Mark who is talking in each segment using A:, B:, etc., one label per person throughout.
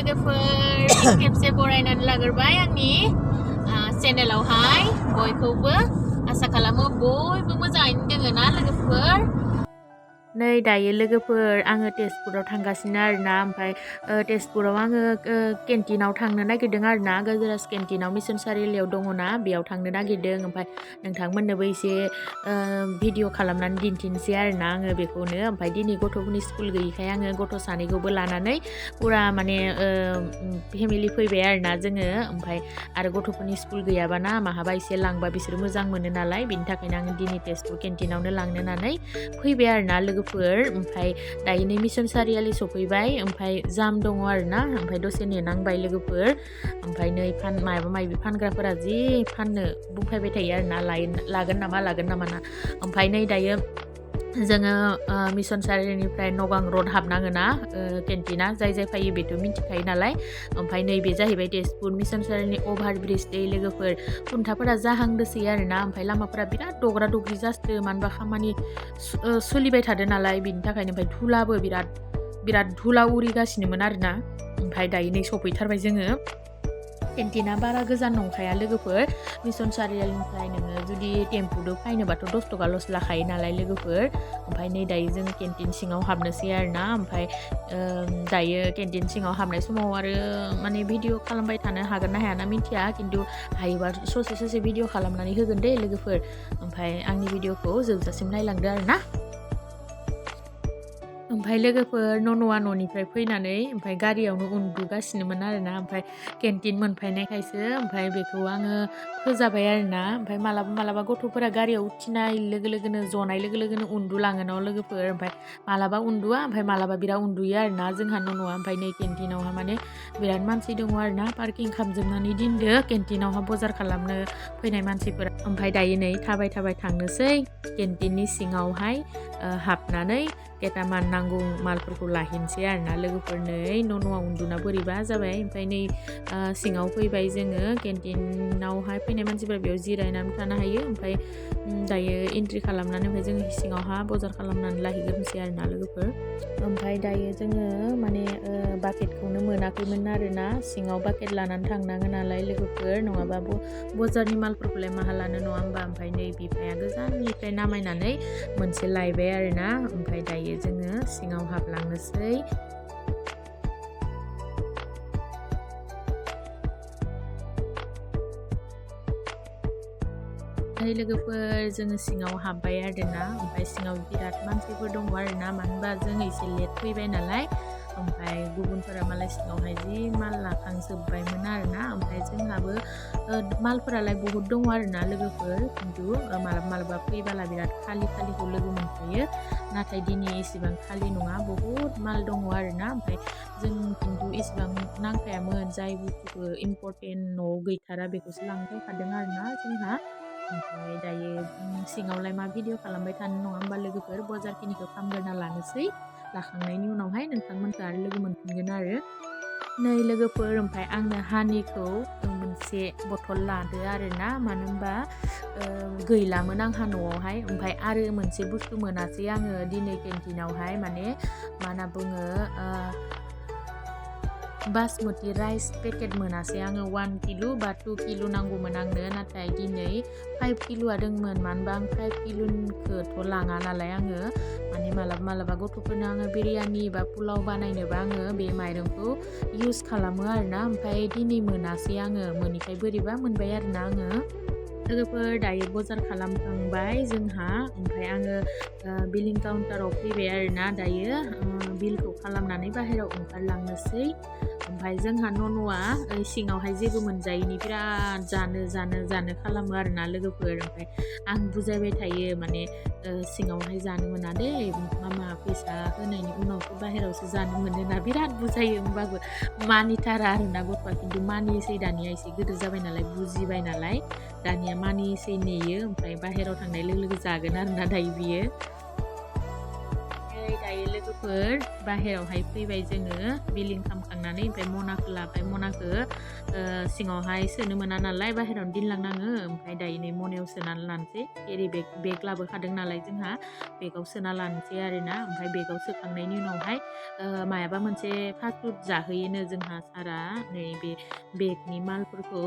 A: लोगोफोर खेबसे बरायनानै लाग्रोबाय आंनि चेनेलावहाय बयखौबो आसा खालामो बयबो मोजाङैनो दोङो ना लोगोफोर। नै दायो लोगोफोर आङो तेजपुराव थांगासिनो आरोना ओमफ्राय तेजपुराव आङो केन्टिनाव थांनो नागिरदों आरोना गजराज केन्टिनाव मिसन सारिआलियाव दङना बेयाव थांनो नागिरदों ओमफ्राय नोंथांमोननोबो एसे भिडिअ खालामनानै दिन्थिनोसै आरोना आङो बेखौनो। ओमफ्राय दिनै गथ'फोरनि स्कुल गैयिखाय आङो गथ' सानैखौबो लानानै पुरा माने फेमिलि फैबाय आरोना जोङो। ओमफ्राय आरो गथ'फोरनि स्कुल गैयाबाना माहाबा एसे लांबा बिसोर मोजां मोनो नालाय बिनि थाखायनो आङो दिनै तेजपुर केन्टिनावनो लांनो होननानै फैबाय आरोना लोगोफोर। ओमफ्राय दायो नै मिसन सारिआलि सफैबाय ओमफ्राय जाम दङ आरोना ओमफ्राय दसे नेनांबाय लोगोफोर। ओमफ्राय नै माबा माबि फानग्राफोरा जि फाननो बुंफायबाय थायो आरोना लागोन नामा ना। ओमफ्राय नै दायो जोङो मिसन सारिआलिनिफ्राय नगां रड हाबनाङोना केन्टिना जाय फैयो बेथ' मिथिखायो नालाय। ओमफ्राय नैबे जाहैबाय तेजपुर मिसन सारिआलिनि अभार ब्रिज दै लोगोफोर। खुन्थाफोरा जाहांदोसै आरोना ओमफ्राय लामाफोरा बिराद दग्रा दग्रि जासोदो मानो होनबा खामानि सोलिबाय थादो नालाय बिनि थाखायनो। ओमफ्राय धुलाबो बिराद धुला उरिगासिनोमोन आरोना। ओमफ्राय दायो नै सफैथारबाय जोङो। केन्टिना बारा गोजान नंखाया लोगोफोर मिसन सारिआलिनिफ्राय नोङो जुदि टेम्पुजों फैनोबाथ' 10 थाखाल'सो लाखायो नालाय लोगोफोर। ओमफ्राय नै दायो जोङो केन्टिन सिङाव हाबनोसै आरोना। ओमफ्राय दायो केन्टिन सिङाव हाबनाय समाव आरो माने भिडिअ खालामबाय थानो हागोन ना हायाना मिथिया खिन्थु हायोबा ससे भिडिअ खालामनानै होगोन दे लोगोफोर। ओमफ्राय आंनि भिडिअखौ जोबजासिम नायलांदो आरोना। ओमफ्राय लोगोफोर न'आ न'निफ्राय फैनानै ओमफ्राय गारियावनो उन्दुगासिनोमोन आरोना। ओमफ्राय केन्टिन मोनफैनायखायसो ओमफ्राय बेखौ आङो फोजाबाय आरोना। ओमफ्राय मालाबा गथ'फोरा गारियाव उथिनाय लोगो लोगोनो जनाय लोगो लोगोनो उन्दुलाङो न' लोगोफोर। ओमफ्राय मालाबा उन्दुआ ओमफ्राय मालाबा बिराद उन्दुयो आरोना जोंहा न'आ। ओमफ्राय नै केन्टिनावहा माने बिराद मानसि दङ आरोना पार्किं खालामजोबनानै दोनदो केन्टिनावहा बजार खालामनो फैनाय मानसिफोरा। ओमफ्राय दायो नै थाबाय थांनोसै केन्टिननि सिङावहाय हाबनानै केटामान नांगौ मालफोरखौ लाहैनोसै आरोना लोगोफोर। नै न'आव उन्दुना बोरैबा जाबाय। ओमफ्राय नै सिङाव फैबाय जोङो केन्टिनावहाय फैनाय मानसिफोरा बेयाव जिरायनानै थानो हायो। ओमफ्राय दायो एन्ट्रि खालामनानै ओमफ्राय जोङो सिङावहा बजार खालामनानै लाहैग्रोनोसै आरोना लोगोफोर। ओमफ्राय दायो जोङो माने बाकेटखौनो मोनाखैमोन आरोना सिङाव बाकेट लानानै थांनाङो नालाय लोगोफोर नङाबा बजारनि मालफोरखौलाय माहा लानो नङा होमबा। ओमफ्राय नै बिफाया गोजाननिफ्राय नामायनानै मोनसे लायबाय आरोना। ओमफ्राय दायो जोङो सिङाव हाबलांनोसै। लोगोफोर जोङो सिङाव हाबबाय आरोना। ओमफ्राय सिङाव बिराद मानसिफोर दङ आरोना मानो होनबा जोङो एसे लेट फैबाय नालाय। ओमफ्राय गुबुनफोरा मालाय सिङावहाय जि माल लाखांजोब्बायमोन आरोना। ओमफ्राय जोंहाबो मालफोरालाय बहुद दङ आरोना लोगोफोर खिन्थु मालाबा फैबाला बिराद खालिखौ लोगो मोनखायो। नाथाय दिनै एसेबां खालि नङा बहुद माल दङ आरोना। ओमफ्राय जों खिन्थु एसेबां नांखायामोन जाय बुस्थुखौ इम्परटेन्ट न'आव गैथारा बेखौसो लांफैखादों आरोना जोंहा। ओमफ्राय दायो सिङावलाय मा भिडिअ खालामबाय थानो नङा होमबा लोगोफोर बजारखिनिखौ खालामग्रोना लानोसै। लाखांनायनि उनावहाय नोंथांमोनखौ आरो लोगो मोनफिनगोन आरो। नै लोगोफोर ओमफ्राय आंनो हानिखौ मोनसे बथल लादो आरोना मानो होनबा गैलामोन आंहा न'आवहाय। ओमफ्राय आरो मोनसे बुस्थु मोनासै आङो दिनै केन्टिनावहाय माने मा होनना बुङो बासमति राइस पेकेट मोनासै आङो 1 किल' बा 2 किल' नांगौमोन आंनो। नाथाय दिनै 5 किल'आ दंमोन मानो होनबा आं 5 किल'खौथ' लाङा नालाय आङो माने मालाबा गथ'फोरनो आङो बिरियानि बा पुलाव बानायनोबा आङो बे माइरंखौ इउज खालामो आरोना। ओमफ्राय दिनै मोनासै आङो मोनिखाय बोरैबा मोनबाय आरोना आङो। लोगोफोर दायो बजार खालामखांबाय जोंहा। ओमफ्राय आङो बिलिं काउन्टाराव फैबाय आरोना दायो बिलखौ खालामनानै बाहेरायाव ओंखारलांनोसै। ओमफ्राय जोंहा न'आ सिङावहाय जेबो मोनजायैनि बिराद जानो खालामो आरोना लोगोफोर। ओमफ्राय आं बुजायबाय थायो माने सिङावहाय जानो मोना दे मामा फैसा होनायनि उनावसो बाहेरायावसो जानो मोनोना बिराद बुजायो होमबाबो मानिथारा आरोना गथ'आ। खिन्थु मानियोसै दानिया एसे गिदिर जाबाय नालाय बुजिबाय नालाय दानिया मानियोसै नेयो। ओमफ्राय बाहेरायाव थांनाय लोगो जागोन आरोना दायो बियो। दायो लोगोफोर बाहेरावहाय फैबाय जोङो बिलिं खालामखांनानै ओमफ्राय मनाखौ लाबाय मनाखौ सिङावहाय सोनो मोना नालाय बाहेरावनो दोनलांनाङो ओमफ्राय दायो नै मनायाव सोनानै लानोसै केरि बेग लाबोखादों नालाय जोंहा बेगाव सोना लानोसै आरोना ओमफ्राय बेगाव सोखांनायनि उनावहाय मायाबा मोनसे फास्ट फुड जाहोयोनो जोंहा सारा नै बे बेगनि मालफोरखौ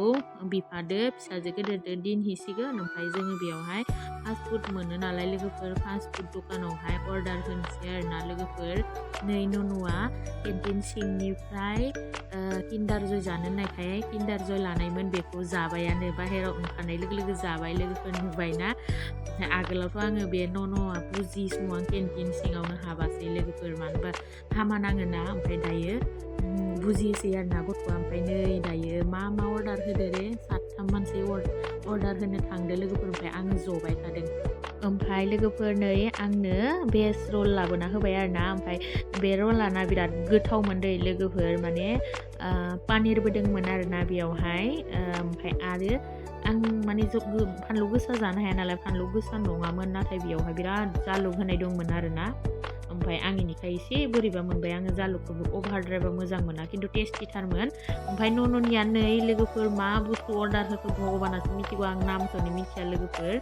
A: बिफादो फिसाजो गेदेरदो दोनहैसिगोन ओमफ्राय जोङो बेयावहाय फास्ट फुड मोनो नालाय लोगोफोर फास्ट फुड दखानावहाय अर्डार होनोसै आरोना लोगोफोर नै ननुआ केन्टिन सिंनिफ्राय किन्डार जय जानो होननायखाय किन्डार जय लानायमोन बेखौ जाबायानो बाहेराव ओंखारनाय लोगो लोगो जाबाय लोगोफोर नुबायना आगोलावथ' आङो बे न'आ बुजि समाव आं केन्टिन सिङावनो हाबासै लोगोफोर मानो होनबा हामा नाङोना ओमफ्राय दायो बुजिसै आरोना गथ'आ ओमफ्राय नै दायो मा अर्डार होदो रे 7 मानसि अर्डार होनो थांदो लोगोफोर ओमफ्राय आङो जबाय थादों ओमफ्राय लोगोफोर नै आंनो भेज रल लाबोना होबाय आरोना ओमफ्राय बे रलाना बिराद गोथाव मोनदै लोगोफोर माने पानिरबो दंमोन आरोना बेयावहाय ओमफ्राय आरो आं माने फानलु गोसा जानो हाया नालाय फानलु गोसा नङामोन नाथाय बेयावहाय बिराद जालुक होनाय दंमोन आरोना ओमफ्राय आंनिखाय एसे बोरैबा मोनबाय आङो जालुकखौबो अभारद्रायबा मोजां मोना खिन्थु टेस्टिथारमोन ओमफ्राय न'निया नै लोगोफोर मा बुस्थु अर्डार होखो भगबानासो मिथिगौ आं नामखौनो मिथिया लोगोफोर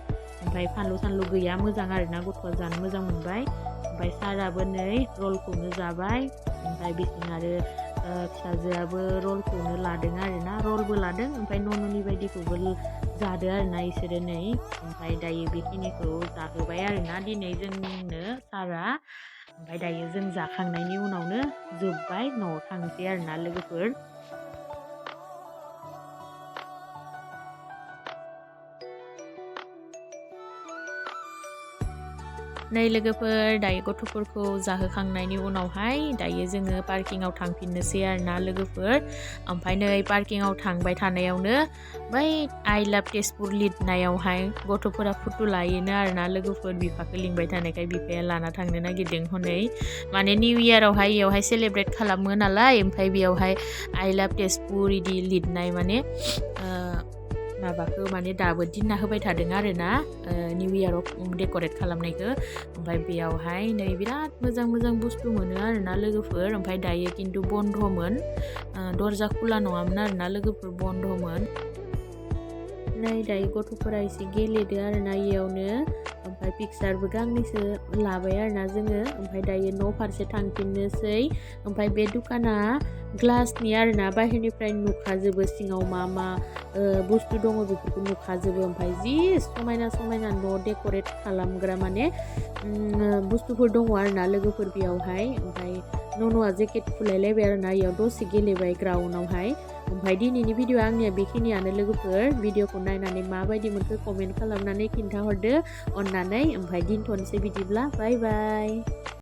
A: ओमफ्राय फानलु सानलु गैया मोजां आरोना गथ'आ जानो मोजां मोनबाय ओमफ्य साराबो नै रलखौनो जाबाय ओमफ्राय बिथिं आरो फिसाजोआबो रलखौनो लादों आरोना रलबो लादों ओमफ्राय न'नि बायदिखौबो जादो आरोना इसोरो नै ओमफ्राय दायो बेखिनिखौ जाहोबाय आरोना दिनै जोंनो सारा ओमफ्राय दायो जों जाखांनायनि उनावनो जोब्बाय न'आव थांसै आरोना लोगोफोर नै लोगोफोर दायो गथ'फोरखौ जाहोखांनायनि उनावहाय दायो जोङो पार्किंआव थांफिननोसै आरोना लोगोफोर ओमफ्राय नै पार्किंआव थांबाय थानायावनो बै आइ लाभ तेजपुर लिरनायावहाय गथ'फोरा फट' लायोनो आरोना लोगोफोर बिफाखौ लिंबाय थानायखाय बिफाया लाना थांनो नागिरदों हनै माने निउ इयारावहाय इयावहाय सेलेब्रेट खालामो नालाय ओमफ्राय बेयावहाय आइ लाभ तेजपुर इदि लिरनाय माने माबाखौ माने दाबो दिन्ना होबाय थादों आरोना निउ इयाराव डेक'रेट खालामनायखौ ओमफ्राय बेयावहाय नै बिराद मोजां बुस्थु मोनो आरोना लोगोफोर ओमफ्राय दायो खिन्थु बन्द'मोन दरजा खुला नङामोन आरोना लोगोफोर बन्द'मोन नै दायो गथ'फोरा एसे गेलेदो आरोना इयावनो ओमफ्राय पिकचारबो गांनैसो लाबाय आरोना जोङो ओमफ्राय दायो न' फारसे थांफिननोसै ओमफ्राय बे दुकाना ग्लासनि आरोना बाहेरनिफ्राय नुखाजोबो सिङाव मा बुस्थु दङ बेफोरखौ नुखाजोबो ओमफ्राय जि समायना न' डेक'रेट खालामग्रा माने बुस्थुफोर दङ आरोना लोगोफोर बेयावहाय ओमफ्राय न'आ जेकेट खुलायलायबाय आरोना इयाव दसे गेलेबाय ग्राउन्डआवहाय ओमफ्राय दिनैनि भिडिअ आंनिया बेखिनियानो लोगोफोर भिडिअखौ नायनानै माबायदि मोनखो कमेन्ट खालामनानै खिन्थाहरदो अननानै ओमफ्राय दोनथ'नोसै बिदिब्ला बाय बाय।